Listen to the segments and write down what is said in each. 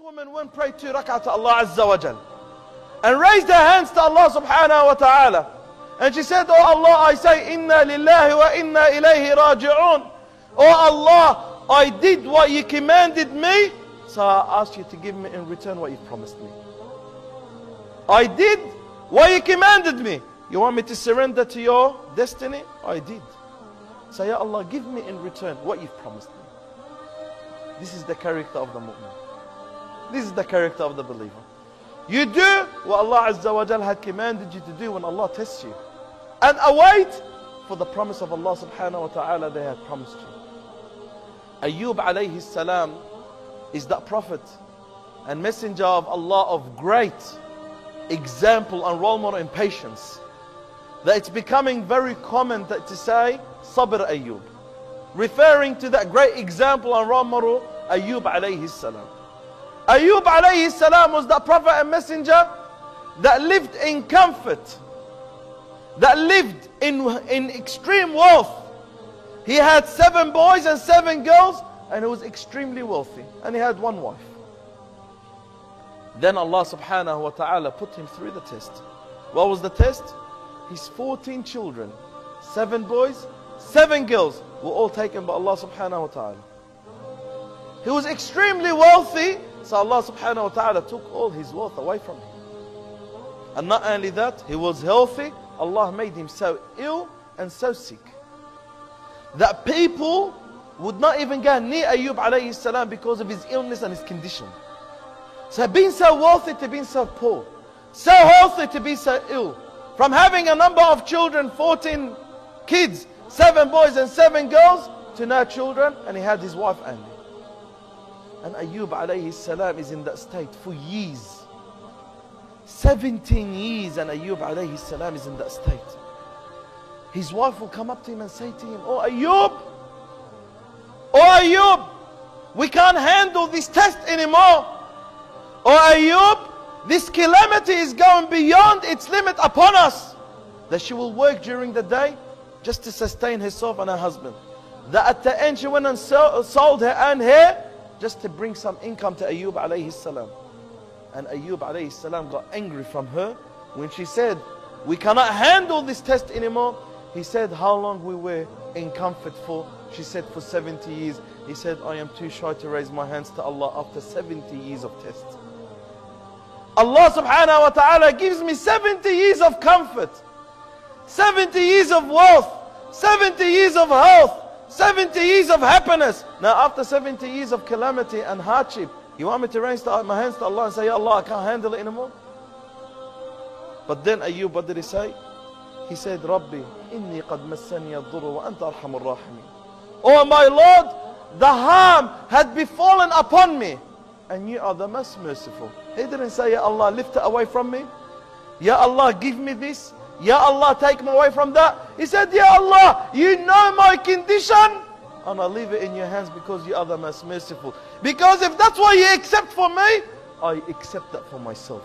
woman went pray 2 rak'ah to Allah Azza wa Jal and raised her hands to Allah subhanahu wa ta'ala. And she said, oh Allah, I say, inna lillahi wa inna ilayhi raji'un. Oh Allah, I did what you commanded me, so I ask you to give me in return what you promised me. I did what you commanded me. You want me to surrender to your destiny? I did. So Ya Allah, give me in return what you've promised me. This is the character of the mu'min. This is the character of the believer. You do what Allah Azza wa Jal had commanded you to do when Allah tests you. And await for the promise of Allah subhanahu wa ta'ala they had promised you. Ayyub alayhi salam is that prophet and messenger of Allah of great example and role model in patience. That it's becoming very common to say, Sabr Ayyub. Referring to that great example and role model, Ayyub alayhi salam. Ayyub alayhi salam was that prophet and messenger that lived in comfort, that lived in extreme wealth. He had 7 boys and 7 girls, and he was extremely wealthy, and he had 1 wife. Then Allah subhanahu wa ta'ala put him through the test. What was the test? His 14 children, 7 boys, 7 girls, were all taken by Allah subhanahu wa ta'ala. He was extremely wealthy, so Allah subhanahu wa ta'ala took all his wealth away from him. And not only that, he was healthy. Allah made him so ill and so sick that people would not even go near Ayyub alayhi salam because of his illness and his condition. So being so wealthy to being so poor, so healthy to be so ill, from having a number of children, 14 kids, 7 boys and 7 girls, to no children, and he had his wife only. And Ayyub alayhi salam is in that state for years. 17 years, and Ayyub alayhi salam is in that state. His wife will come up to him and say to him, oh Ayyub, we can't handle this test anymore. Oh Ayyub, this calamity is going beyond its limit upon us. That she will work during the day just to sustain herself and her husband. That at the end she went and sold her own hair just to bring some income to Ayyub alayhi salam. And Ayyub alayhi salam got angry from her when she said, we cannot handle this test anymore. He said, how long we were in comfort for? She said, for 70 years. He said, I am too shy to raise my hands to Allah after 70 years of tests. Allah subhanahu wa ta'ala gives me 70 years of comfort, 70 years of wealth, 70 years of health, 70 years of happiness. Now after 70 years of calamity and hardship, you want me to raise my hands to Allah and say, Ya Allah, I can't handle it anymore? But then Ayyub, what did he say? He said, Rabbi, inni qad massani ad-durru wa anta arhamur rahimin. Oh my Lord, the harm had befallen upon me, and you are the most merciful. He didn't say, Ya Allah, lift it away from me. Ya Allah, give me this. Ya Allah, take me away from that. He said, Ya Allah, you know my condition, and I leave it in your hands because you are the most merciful. Because if that's what you accept for me, I accept that for myself.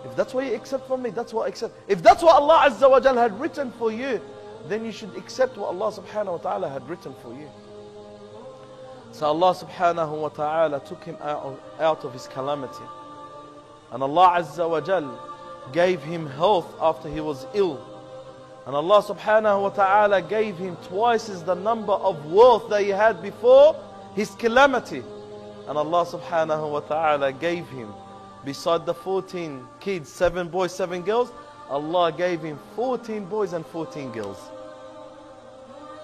If that's what you accept from me, that's what I accept. If that's what Allah Azza wa Jal had written for you, then you should accept what Allah subhanahu wa ta'ala had written for you. So Allah subhanahu wa ta'ala took him out of his calamity. And Allah Azza wa Jal gave him health after he was ill. And Allah subhanahu wa ta'ala gave him twice as the number of wealth that he had before his calamity. And Allah subhanahu wa ta'ala gave him, beside the 14 kids, 7 boys, 7 girls, Allah gave him 14 boys and 14 girls.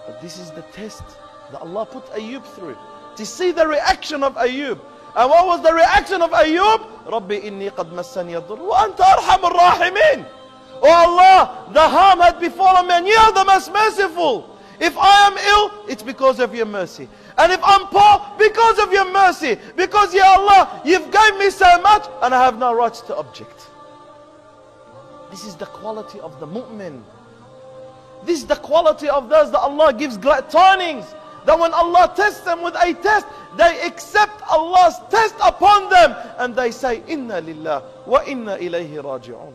But this is the test that Allah put Ayyub through, to see the reaction of Ayyub. And what was the reaction of Ayyub? Rabbi inni qad massani ad-durru wa anta arhamur rahimin. Oh Allah, the harm had befallen me and you are the most merciful. If I am ill, it's because of your mercy. And if I'm poor, because of your mercy. Because Ya Allah, you've given me so much and I have no rights to object. This is the quality of the mu'min. This is the quality of those that Allah gives glad tidings. That when Allah tests them with a test, they accept Allah's test upon them. And they say, Inna lillah wa inna ilayhi raji'un.